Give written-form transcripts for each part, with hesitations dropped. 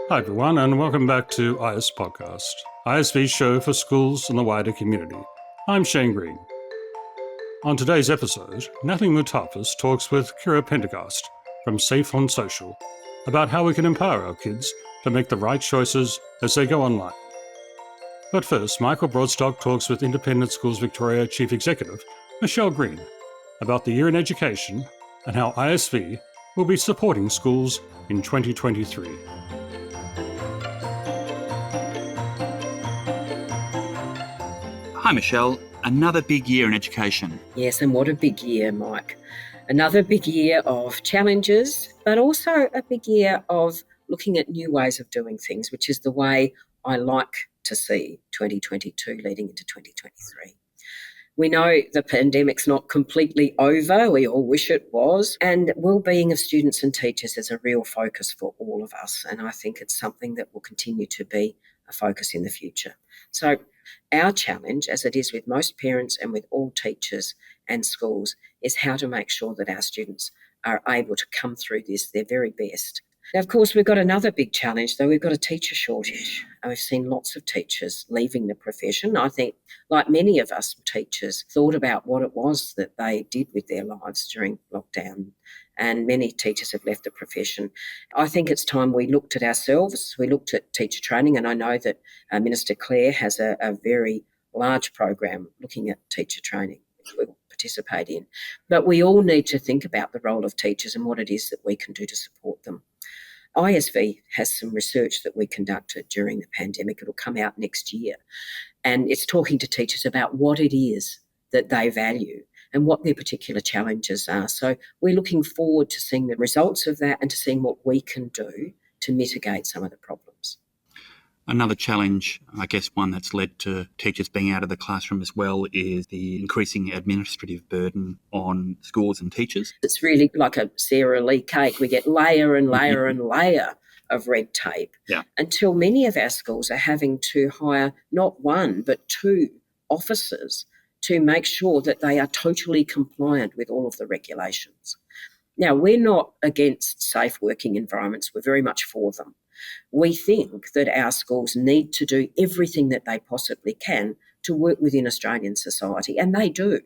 Hi everyone, and welcome back to IS Podcast, ISV's show for schools and the wider community. I'm Shane Green. On today's episode, Natalie Moutafis talks with Kirra Pendergast from Safe on Social about how we can empower our kids to make the right choices as they go online. But first, Michael Broadstock talks with Independent Schools Victoria Chief Executive Michelle Green about the year in education and how ISV will be supporting schools in 2023. Hi Michelle, another big year in education. Yes, and what a big year, Mike. Another big year of challenges, but also a big year of looking at new ways of doing things, which is the way I like to see 2022 leading into 2023. We know the pandemic's not completely over, we all wish it was, and well-being of students and teachers is a real focus for all of us, and I think it's something that will continue to be a focus in the future. So our challenge, as it is with most parents and with all teachers and schools, is how to make sure that our students are able to come through this their very best. Now, of course, we've got another big challenge, though. We've got a teacher shortage. And we've seen lots of teachers leaving the profession. I think, like many of us teachers, thought about what it was that they did with their lives during lockdown. And many teachers have left the profession. I think it's time we looked at ourselves. We looked at teacher training, and I know that Minister Clare has a very large program looking at teacher training, which we'll participate in. But we all need to think about the role of teachers and what it is that we can do to support them. ISV has some research that we conducted during the pandemic. It'll come out next year. And it's talking to teachers about what it is that they value and what their particular challenges are. So we're looking forward to seeing the results of that and to seeing what we can do to mitigate some of the problems. Another challenge, I guess one that's led to teachers being out of the classroom as well, is the increasing administrative burden on schools and teachers. It's really like a Sara Lee cake. We get layer and layer and layer of red tape until many of our schools are having to hire not one but two officers to make sure that they are totally compliant with all of the regulations. Now, we're not against safe working environments. We're very much for them. We think that our schools need to do everything that they possibly can to work within Australian society, and they do.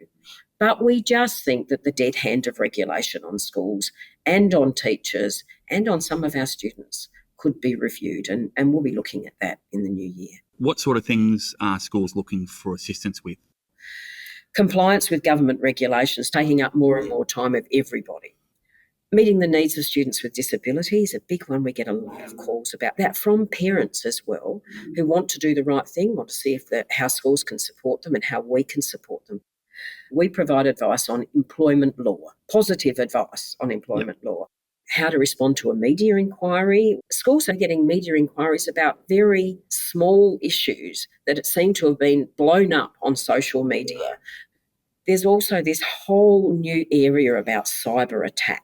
But we just think that the dead hand of regulation on schools and on teachers and on some of our students could be reviewed, and we'll be looking at that in the new year. What sort of things are schools looking for assistance with? Compliance with government regulations taking up more and more time of everybody. Meeting the needs of students with disabilities, a big one. We get a lot of calls about that from parents as well, who want to do the right thing, want to see how schools can support them and how we can support them. We provide advice on employment law, positive advice on employment law, how to respond to a media inquiry. Schools are getting media inquiries about very small issues that it seemed to have been blown up on social media. There's also this whole new area about cyber attack.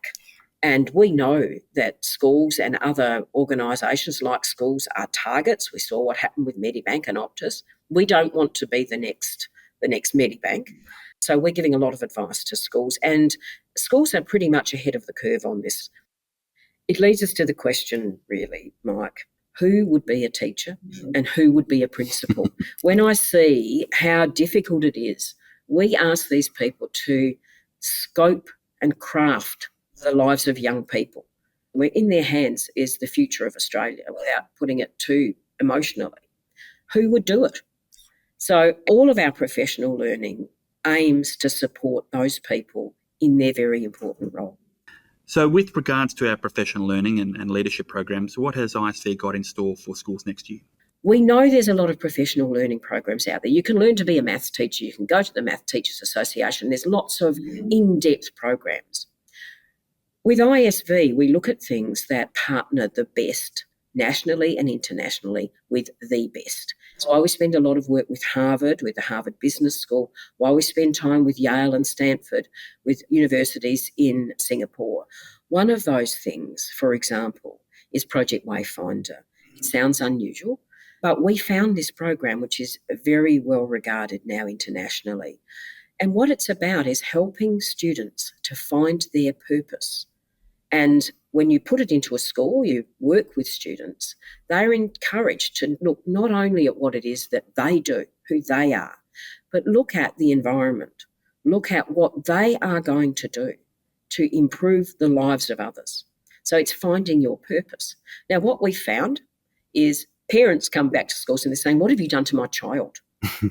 And we know that schools and other organisations like schools are targets. We saw what happened with Medibank and Optus. We don't want to be the next Medibank. So we're giving a lot of advice to schools, and schools are pretty much ahead of the curve on this. It leads us to the question, really, Mike, who would be a teacher and who would be a principal? When I see how difficult it is, we ask these people to scope and craft the lives of young people. We're in their hands is the future of Australia without putting it too emotionally. Who would do it? So all of our professional learning aims to support those people in their very important role. So with regards to our professional learning and leadership programs, what has ISV got in store for schools next year? We know there's a lot of professional learning programs out there. You can learn to be a maths teacher. You can go to the Math Teachers Association. There's lots of in-depth programs. With ISV, we look at things that partner the best nationally and internationally with the best. So while we spend a lot of work with Harvard, with the Harvard Business School, while we spend time with Yale and Stanford, with universities in Singapore, one of those things, for example, is Project Wayfinder. It sounds unusual, but we found this program, which is very well regarded now internationally. And what it's about is helping students to find their purpose. And when you put it into a school, you work with students, they're encouraged to look not only at what it is that they do, who they are, but look at the environment, look at what they are going to do to improve the lives of others. So it's finding your purpose. Now, what we found is parents come back to schools and they're saying, what have you done to my child?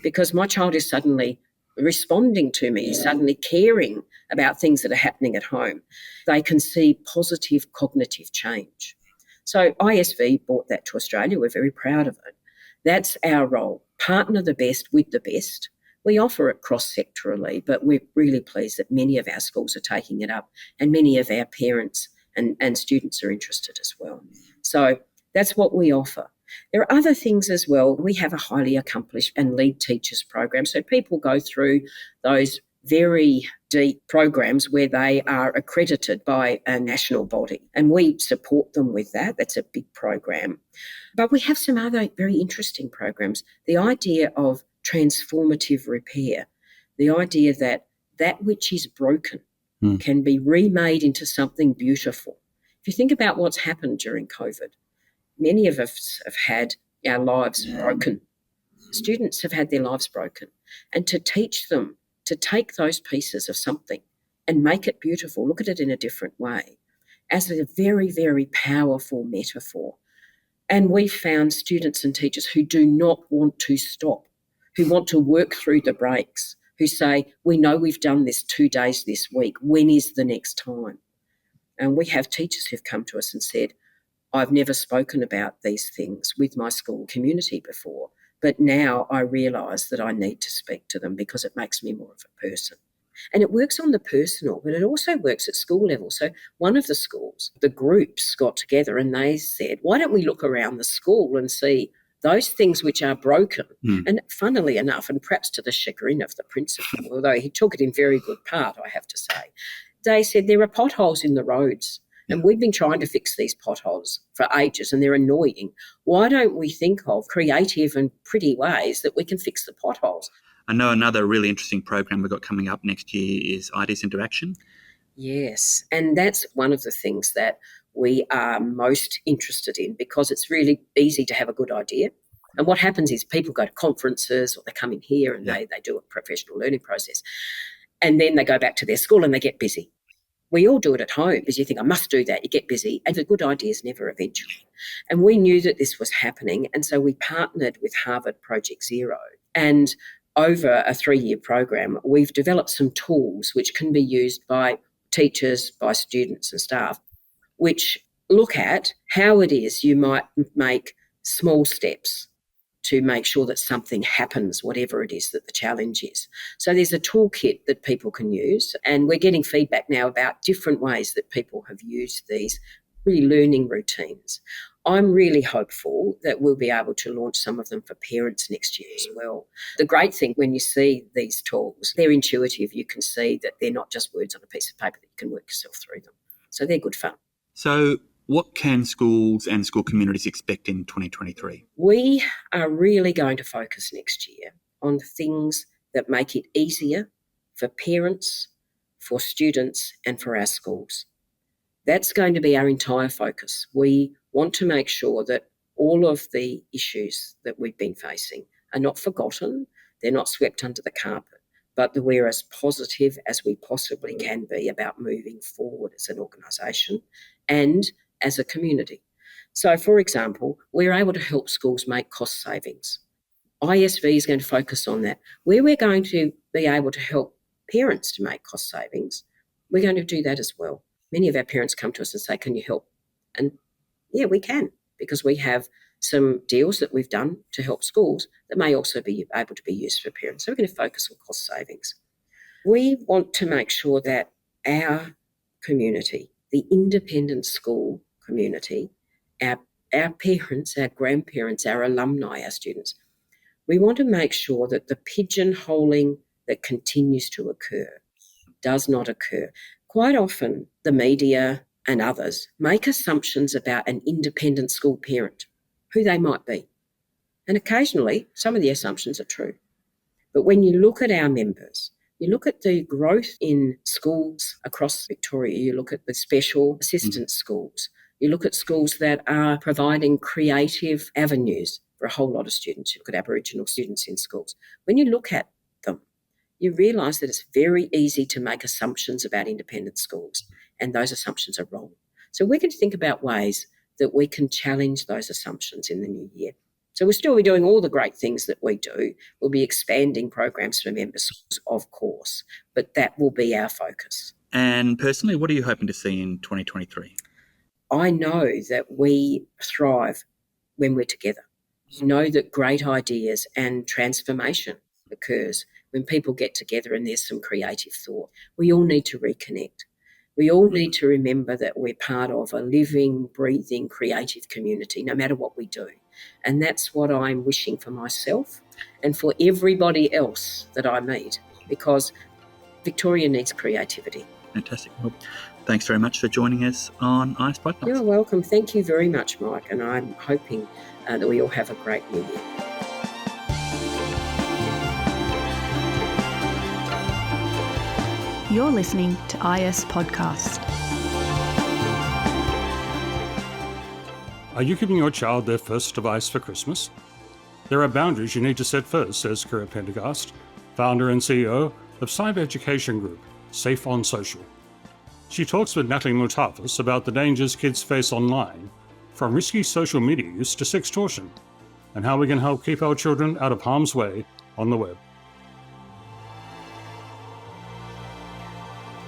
Because my child is suddenly responding to me, suddenly caring about things that are happening at home. They can see positive cognitive change. So ISV brought that to Australia. We're very proud of it. That's our role, partner the best with the best. We offer it cross-sectorally, but we're really pleased that many of our schools are taking it up and many of our parents and students are interested as well. So that's what we offer. There are other things as well. We have a highly accomplished and lead teachers program. So people go through those very deep programs where they are accredited by a national body, and we support them with that. That's a big program. But we have some other very interesting programs. The idea of transformative repair, the idea that that which is broken can be remade into something beautiful. If you think about what's happened during COVID, many of us have had our lives broken. Students have had their lives broken. And to teach them to take those pieces of something and make it beautiful, look at it in a different way, as a very, very powerful metaphor. And we found students and teachers who do not want to stop, who want to work through the breaks, who say, we know we've done this 2 days this week. When is the next time? And we have teachers who've come to us and said, I've never spoken about these things with my school community before, but now I realise that I need to speak to them because it makes me more of a person. And it works on the personal, but it also works at school level. So one of the schools, the groups got together and they said, why don't we look around the school and see those things which are broken? And funnily enough, and perhaps to the chagrin of the principal, although he took it in very good part, I have to say, they said there are potholes in the roads. And we've been trying to fix these potholes for ages and they're annoying. Why don't we think of creative and pretty ways that we can fix the potholes? I know another really interesting program we've got coming up next year is Ideas into Action. Yes, and that's one of the things that we are most interested in because it's really easy to have a good idea. And what happens is people go to conferences or they come in here and they do a professional learning process. And then they go back to their school and they get busy. We all do it at home because you think, I must do that. You get busy and the good ideas never eventuate. And we knew that this was happening. And so we partnered with Harvard Project Zero. And over a 3-year program, we've developed some tools which can be used by teachers, by students and staff, which look at how it is you might make small steps to make sure that something happens, whatever it is that the challenge is. So there's a toolkit that people can use, and we're getting feedback now about different ways that people have used these really learning routines. I'm really hopeful that we'll be able to launch some of them for parents next year as well. The great thing when you see these tools, they're intuitive. You can see that they're not just words on a piece of paper, that you can work yourself through them. So they're good fun. So what can schools and school communities expect in 2023? We are really going to focus next year on things that make it easier for parents, for students and for our schools. That's going to be our entire focus. We want to make sure that all of the issues that we've been facing are not forgotten, they're not swept under the carpet, but that we're as positive as we possibly can be about moving forward as an organisation and as a community. So, for example, we're able to help schools make cost savings. ISV is going to focus on that. Where we're going to be able to help parents to make cost savings, we're going to do that as well. Many of our parents come to us and say, can you help? And yeah, we can, because we have some deals that we've done to help schools that may also be able to be used for parents. So we're going to focus on cost savings. We want to make sure that our community, the independent school community, our parents, our grandparents, our alumni, our students, we want to make sure that the pigeonholing that continues to occur does not occur. Quite often, the media and others make assumptions about an independent school parent, who they might be. And occasionally, some of the assumptions are true. But when you look at our members, You look at the growth in schools across Victoria. You look at the special assistance schools. You look at schools that are providing creative avenues for a whole lot of students. You look at Aboriginal students in schools. When you look at them, you realise that it's very easy to make assumptions about independent schools, and those assumptions are wrong. So we're going to think about ways that we can challenge those assumptions in the new year. So we'll still be doing all the great things that we do. We'll be expanding programs for member schools, of course, but that will be our focus. And personally, what are you hoping to see in 2023? I know that we thrive when we're together. I know that great ideas and transformation occurs when people get together and there's some creative thought. We all need to reconnect. We all need to remember that we're part of a living, breathing, creative community, no matter what we do. And that's what I'm wishing for myself and for everybody else that I meet, because Victoria needs creativity. Fantastic. Well, thanks very much for joining us on ICE Podcast. You're welcome. Thank you very much, Mike. And I'm hoping that we all have a great new year. You're listening to IS Podcast. Are you giving your child their first device for Christmas? There are boundaries you need to set first, says Kirra Pendergast, founder and CEO of cyber education group Safe on Social. She talks with Natalie Moutafis about the dangers kids face online, from risky social media use to sextortion, and how we can help keep our children out of harm's way on the web.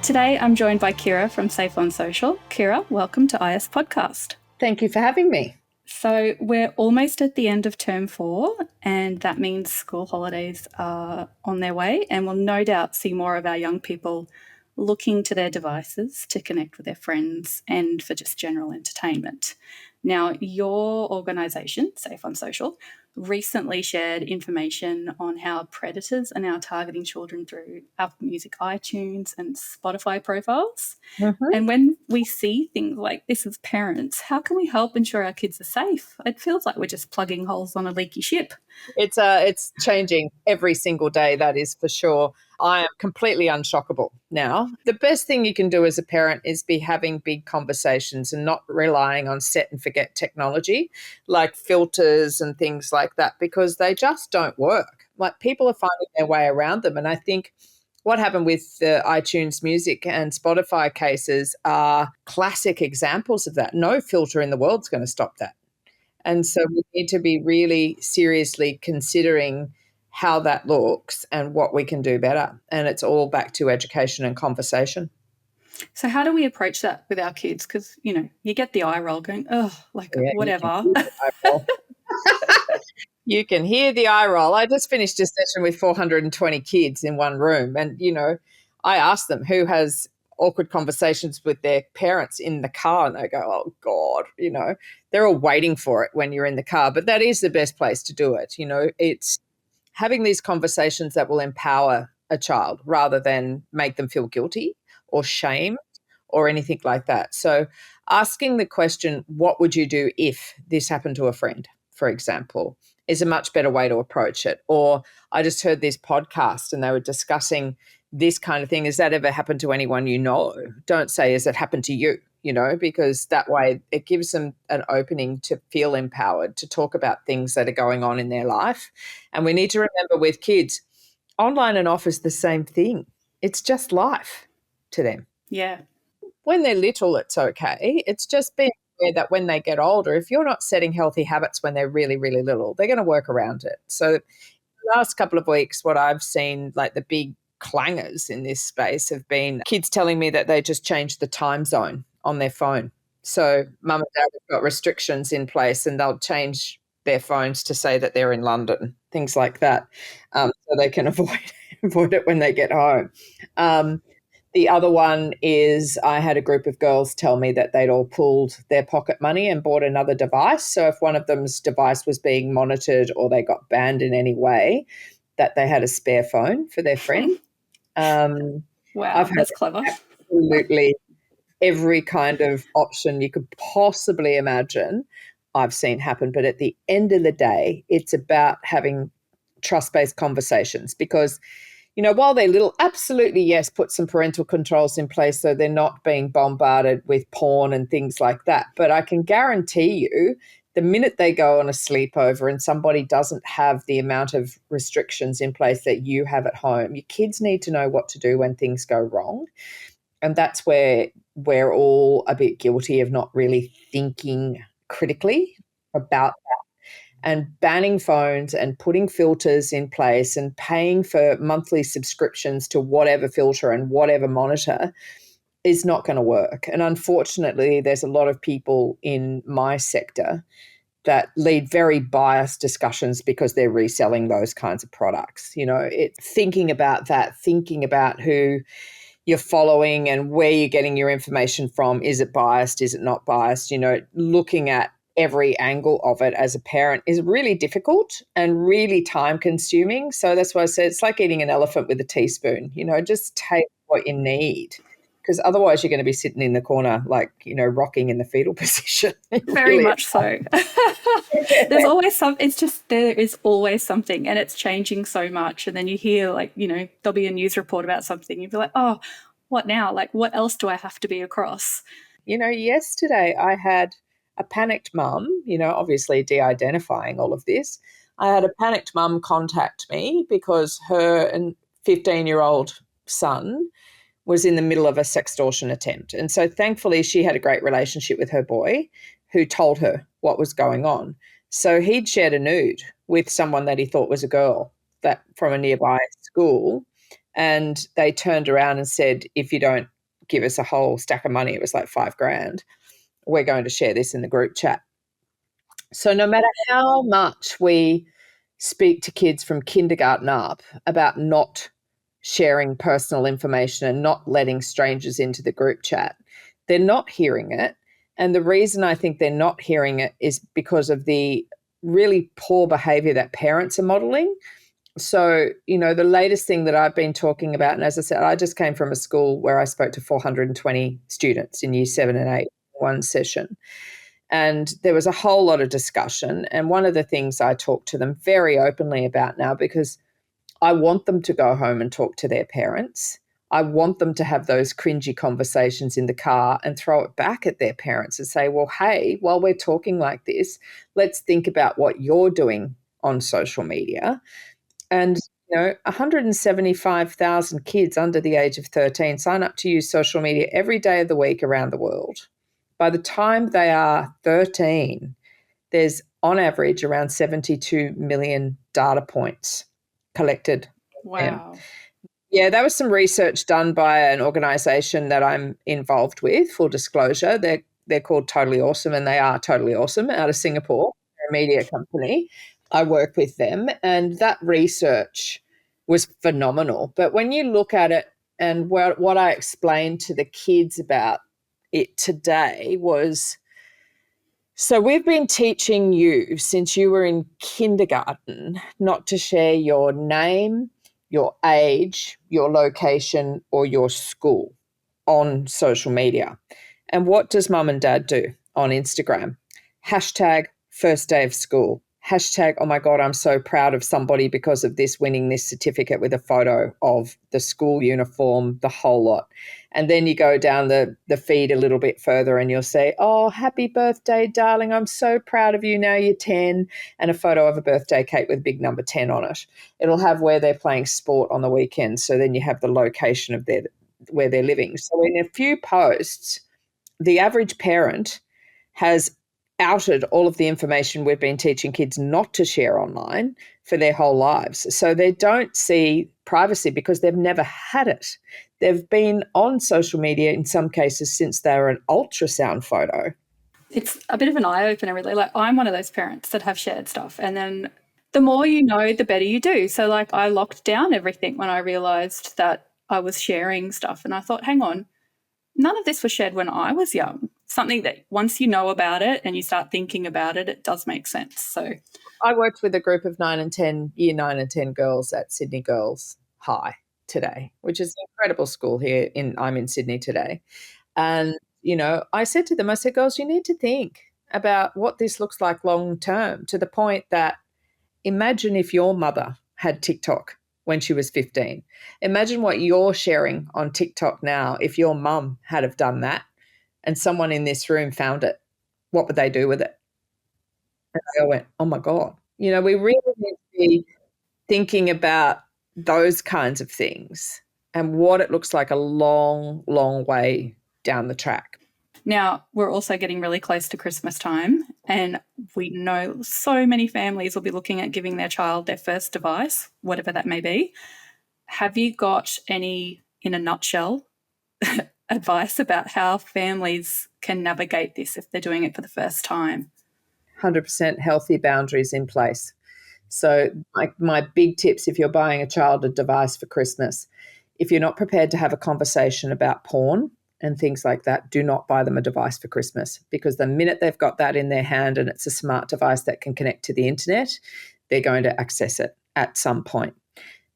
Today I'm joined by Kirra from Safe on Social. Kirra, welcome to IS Podcast. Thank you for having me. So we're almost at the end of term 4, and that means school holidays are on their way, and we'll no doubt see more of our young people looking to their devices to connect with their friends and for just general entertainment. Now, your organisation, Safe on Social, recently shared information on how predators are now targeting children through Apple Music, iTunes and Spotify profiles. Mm-hmm. And when we see things like this as parents, how can we help ensure our kids are safe? It feels like we're just plugging holes on a leaky ship. It's changing every single day, that is for sure. I am completely unshockable now. The best thing you can do as a parent is be having big conversations and not relying on set and forget technology like filters and things like that, because they just don't work. Like, people are finding their way around them. And I think what happened with the iTunes Music and Spotify cases are classic examples of that. No filter in the world is going to stop that. And so we need to be really seriously considering how that looks and what we can do better. And it's all back to education and conversation. So how do we approach that with our kids? Because, you know, you get the eye roll going, whatever. You can hear the eye roll. I just finished a session with 420 kids in one room. And, you know, I asked them who has awkward conversations with their parents in the car, and they go, oh, God, you know, they're all waiting for it when you're in the car. But that is the best place to do it. You know, it's having these conversations that will empower a child rather than make them feel guilty or shame or anything like that. So asking the question, what would you do if this happened to a friend, for example, is a much better way to approach it. Or I just heard this podcast and they were discussing this kind of thing. Has that ever happened to anyone you know? Don't say, has it happened to you? You know, because that way it gives them an opening to feel empowered, to talk about things that are going on in their life. And we need to remember with kids, online and off is the same thing. It's just life to them. Yeah. When they're little, it's okay. It's just being aware that when they get older, if you're not setting healthy habits when they're really, really little, they're going to work around it. So the last couple of weeks, what I've seen, like the big clangers in this space, have been kids telling me that they just changed the time zone on their phone. So mum and dad have got restrictions in place and they'll change their phones to say that they're in London, things like that, so they can avoid it when they get home. The other one is I had a group of girls tell me that they'd all pulled their pocket money and bought another device. So if one of them's device was being monitored or they got banned in any way, that they had a spare phone for their friend. Wow, that's clever. Absolutely every kind of option you could possibly imagine I've seen happen. But at the end of the day, it's about having trust-based conversations, because, while they're little, absolutely, yes, put some parental controls in place so they're not being bombarded with porn and things like that. But I can guarantee you, the minute they go on a sleepover and somebody doesn't have the amount of restrictions in place that you have at home, your kids need to know what to do when things go wrong. And that's where we're all a bit guilty of not really thinking critically about that. And banning phones and putting filters in place and paying for monthly subscriptions to whatever filter and whatever monitor is not going to work. And unfortunately, there's a lot of people in my sector that lead very biased discussions because they're reselling those kinds of products. It's thinking about that, thinking about who you're following and where you're getting your information from. Is it biased? Is it not biased? Looking at every angle of it as a parent is really difficult and really time consuming. So that's why I said it's like eating an elephant with a teaspoon. Just take what you need, because otherwise you're going to be sitting in the corner rocking in the fetal position. Very much so. There's always there is always something, and it's changing so much. And then you hear there'll be a news report about something. You'll be like, oh, what now? What else do I have to be across? Yesterday I had a panicked mum, obviously de-identifying all of this. I had a panicked mum contact me because her 15-year-old son was in the middle of a sextortion attempt. And so thankfully she had a great relationship with her boy who told her what was going on. So he'd shared a nude with someone that he thought was a girl that from a nearby school. And they turned around and said, if you don't give us a whole stack of money, it was like $5,000, we're going to share this in the group chat. So no matter how much we speak to kids from kindergarten up about not sharing personal information and not letting strangers into the group chat, they're not hearing it. And the reason I think they're not hearing it is because of the really poor behavior that parents are modeling. So, the latest thing that I've been talking about, and as I said, I just came from a school where I spoke to 420 students in year 7 and 8 in one session. And there was a whole lot of discussion. And one of the things I talk to them very openly about now, because I want them to go home and talk to their parents. I want them to have those cringy conversations in the car and throw it back at their parents and say, well, hey, while we're talking like this, let's think about what you're doing on social media. And 175,000 kids under the age of 13 sign up to use social media every day of the week around the world. By the time they are 13, there's on average around 72 million data points collected. Wow. Yeah, that was some research done by an organisation that I'm involved with, full disclosure. They're called Totally Awesome, and they are totally awesome, out of Singapore. They're a media company. I work with them, and that research was phenomenal. But when you look at it, and what I explained to the kids about it today was, so we've been teaching you since you were in kindergarten not to share your name, your age, your location, or your school on social media. And what does mum and dad do on Instagram? Hashtag first day of school. Hashtag, oh my God, I'm so proud of somebody because of this, winning this certificate, with a photo of the school uniform, the whole lot. And then you go down the feed a little bit further and you'll say, oh, happy birthday, darling. I'm so proud of you. Now you're 10. And a photo of a birthday cake with a big number 10 on it. It'll have where they're playing sport on the weekend. So then you have the location of where they're living. So in a few posts, the average parent has outed all of the information we've been teaching kids not to share online for their whole lives. So they don't see privacy because they've never had it. They've been on social media in some cases since they were an ultrasound photo. It's a bit of an eye-opener, really. I'm one of those parents that have shared stuff, and then the more you know, the better you do. So I locked down everything when I realised that I was sharing stuff, and I thought, hang on, none of this was shared when I was young. Something that once you know about it and you start thinking about it, it does make sense. So I worked with a group of year 9 and 10 girls at Sydney Girls High today, which is an incredible school here. I'm in Sydney today. And, I said to them, girls, you need to think about what this looks like long term, to the point that imagine if your mother had TikTok when she was 15. Imagine what you're sharing on TikTok now if your mum had have done that and someone in this room found it. What would they do with it? And I went, oh, my God. You know, we really need to be thinking about those kinds of things and what it looks like a long, long way down the track. Now, we're also getting really close to Christmas time, and we know so many families will be looking at giving their child their first device, whatever that may be. Have you got any, in a nutshell, advice about how families can navigate this if they're doing it for the first time? 100% healthy boundaries in place. So my big tips if you're buying a child a device for Christmas, if you're not prepared to have a conversation about porn and things like that, do not buy them a device for Christmas, because the minute they've got that in their hand and it's a smart device that can connect to the internet, they're going to access it at some point.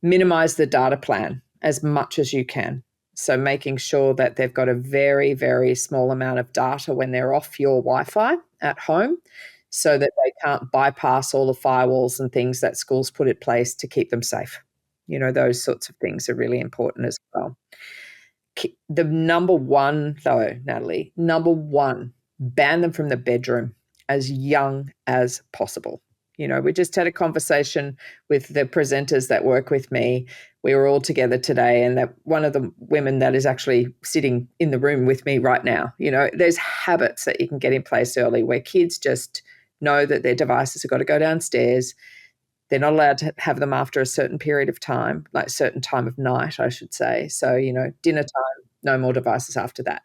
Minimize the data plan as much as you can. So making sure that they've got a very, very small amount of data when they're off your Wi-Fi at home, so that they can't bypass all the firewalls and things that schools put in place to keep them safe. You know, those sorts of things are really important as well. The number one, though, Natalie, ban them from the bedroom as young as possible. You know, we just had a conversation with the presenters that work with me. We were all together today, and that one of the women that is actually sitting in the room with me right now, you know, there's habits that you can get in place early where kids just know that their devices have got to go downstairs. They're not allowed to have them after a certain period of time, like a certain time of night, I should say. So, you know, dinner time, no more devices after that.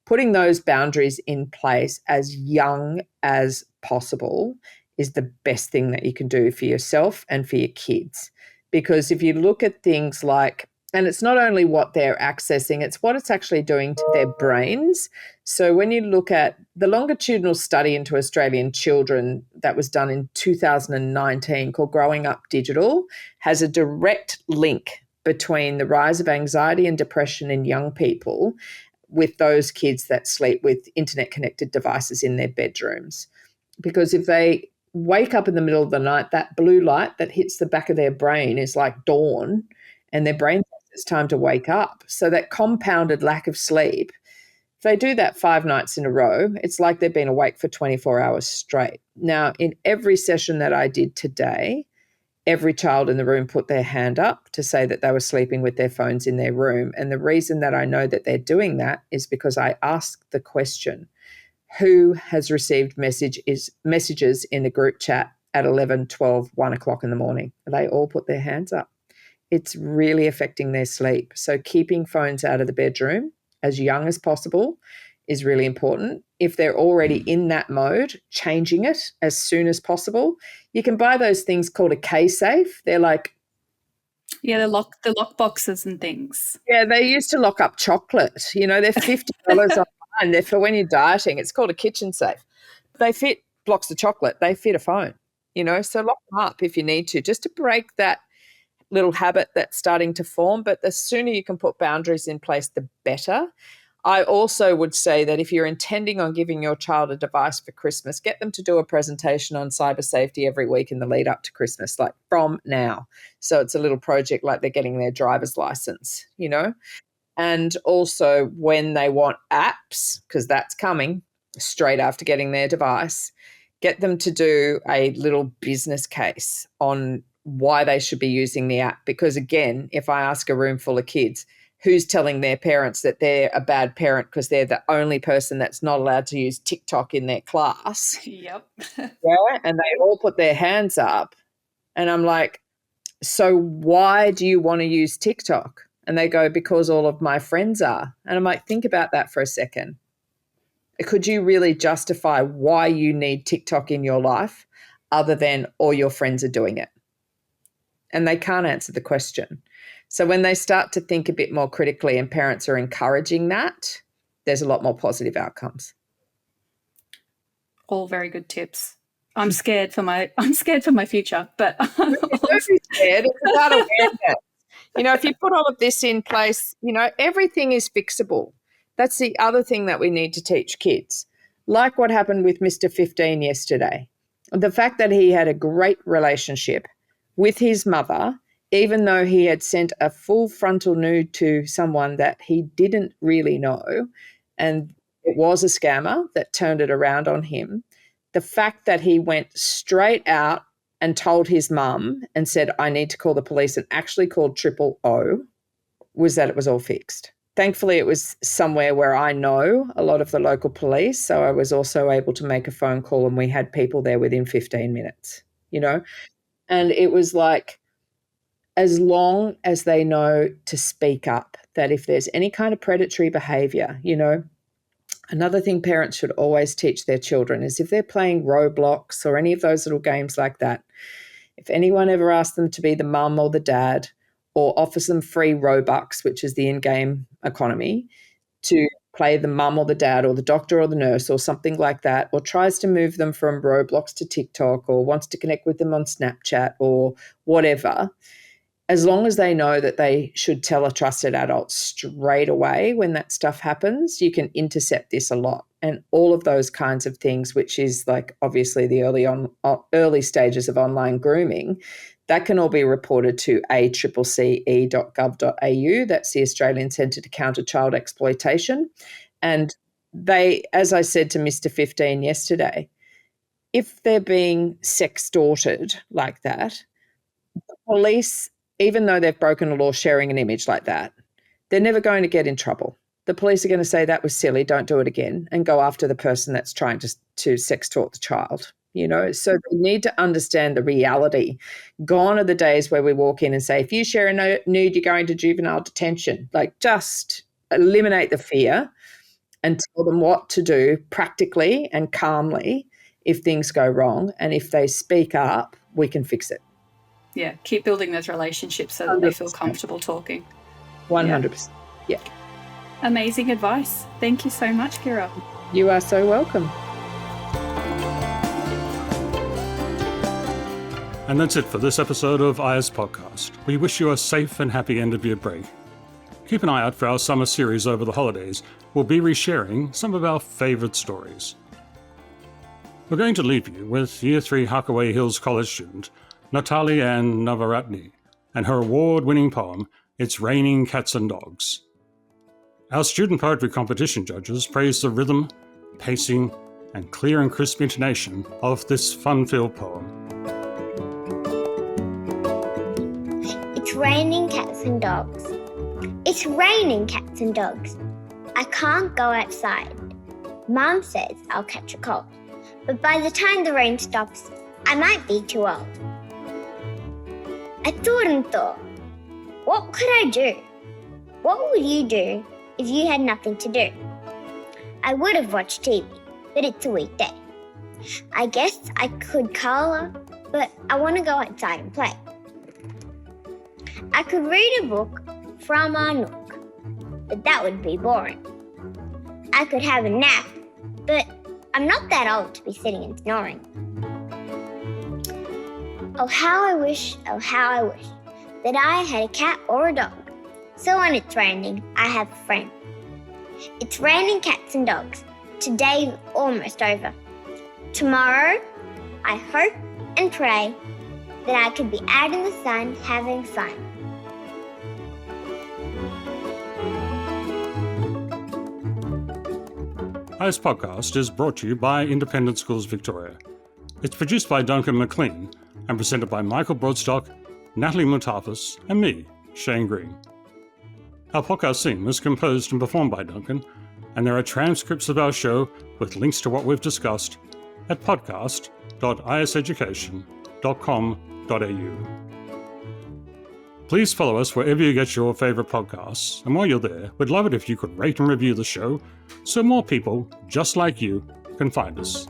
Putting those boundaries in place as young as possible is the best thing that you can do for yourself and for your kids. Because if you look at things like, and it's not only what they're accessing, it's what it's actually doing to their brains. So when you look at the longitudinal study into Australian children that was done in 2019 called Growing Up Digital, has a direct link between the rise of anxiety and depression in young people with those kids that sleep with internet-connected devices in their bedrooms. Because if they wake up in the middle of the night, that blue light that hits the back of their brain is like dawn, and their brain thinks it's time to wake up. So that compounded lack of sleep, if they do that 5 nights in a row, it's like they've been awake for 24 hours straight. Now, in every session that I did today, every child in the room put their hand up to say that they were sleeping with their phones in their room. And the reason that I know that they're doing that is because I asked the question, who has received messages in a group chat at 11, 12, 1 o'clock in the morning? They all put their hands up. It's really affecting their sleep. So keeping phones out of the bedroom as young as possible is really important. If they're already in that mode, changing it as soon as possible. You can buy those things called a K-safe. They're like, yeah, the lock boxes and things. Yeah, they used to lock up chocolate. You know, they're $50 online. They're for when you're dieting. It's called a kitchen safe. They fit blocks of chocolate. They fit a phone, you know, so lock them up if you need to, just to break that little habit that's starting to form. But the sooner you can put boundaries in place, the better. I also would say that if you're intending on giving your child a device for Christmas, get them to do a presentation on cyber safety every week in the lead up to Christmas, like from now. So it's a little project like they're getting their driver's license, you know. And also when they want apps, because that's coming straight after getting their device, get them to do a little business case on why they should be using the app. Because again, if I ask a room full of kids, who's telling their parents that they're a bad parent because they're the only person that's not allowed to use TikTok in their class? Yep. Yeah, and they all put their hands up. And I'm like, so why do you want to use TikTok? And they go, because all of my friends are. And I'm like, think about that for a second. Could you really justify why you need TikTok in your life other than all your friends are doing it? And they can't answer the question. So when they start to think a bit more critically and parents are encouraging that, there's a lot more positive outcomes. All very good tips. I'm scared for my future, but Don't be scared. It's about awareness. You know, if you put all of this in place, you know, everything is fixable. That's the other thing that we need to teach kids. Like what happened with Mr. 15 yesterday. The fact that he had a great relationship with his mother even though he had sent a full frontal nude to someone that he didn't really know, and it was a scammer that turned it around on him, the fact that he went straight out and told his mum and said, I need to call the police, and actually called 000, was that it was all fixed. Thankfully, it was somewhere where I know a lot of the local police, so I was also able to make a phone call, and we had people there within 15 minutes, And it was like, as long as they know to speak up, that if there's any kind of predatory behaviour, another thing parents should always teach their children is if they're playing Roblox or any of those little games like that, if anyone ever asks them to be the mum or the dad, or offers them free Robux, which is the in-game economy, to play the mum or the dad or the doctor or the nurse or something like that, or tries to move them from Roblox to TikTok or wants to connect with them on Snapchat or whatever, as long as they know that they should tell a trusted adult straight away when that stuff happens, you can intercept this a lot. And all of those kinds of things, which is like obviously the early stages of online grooming, that can all be reported to accce.gov.au. That's the Australian Centre to Counter Child Exploitation. And they, as I said to Mr. 15 yesterday, if they're being sextorted like that, the police, even though they've broken a law sharing an image like that, they're never going to get in trouble. The police are going to say that was silly, don't do it again, and go after the person that's trying to sextort the child. So they need to understand the reality. Gone are the days where we walk in and say, if you share a nude, you're going to juvenile detention. Like, just eliminate the fear and tell them what to do practically and calmly if things go wrong. And if they speak up, we can fix it. Yeah, keep building those relationships so that 100%. They feel comfortable talking. 100%. Yeah. Amazing advice. Thank you so much, Kirra. You are so welcome. And that's it for this episode of IS Podcast. We wish you a safe and happy end of your break. Keep an eye out for our summer series over the holidays. We'll be resharing some of our favourite stories. We're going to leave you with Year 3 Harkaway Hills College student Natalie Anne Navaratne and her award-winning poem, It's Raining Cats and Dogs. Our student poetry competition judges praised the rhythm, pacing, and clear and crisp intonation of this fun-filled poem. It's raining cats and dogs. It's raining cats and dogs. I can't go outside. Mum says I'll catch a cold, but by the time the rain stops, I might be too old. I thought and thought, what could I do? What would you do if you had nothing to do? I would have watched TV, but it's a weekday. I guess I could colour, but I want to go outside and play. I could read a book from our nook, but that would be boring. I could have a nap, but I'm not that old to be sitting and snoring. Oh, how I wish that I had a cat or a dog. So when it's raining, I have a friend. It's raining cats and dogs. Today's almost over. Tomorrow, I hope and pray that I could be out in the sun having fun. IS Podcast is brought to you by Independent Schools Victoria. It's produced by Duncan McLean and presented by Michael Broadstock, Natalie Moutafis, and me, Shane Green. Our podcast theme was composed and performed by Duncan, and there are transcripts of our show with links to what we've discussed at podcast.iseducation.com.au. Please follow us wherever you get your favourite podcasts, and while you're there, we'd love it if you could rate and review the show so more people just like you can find us.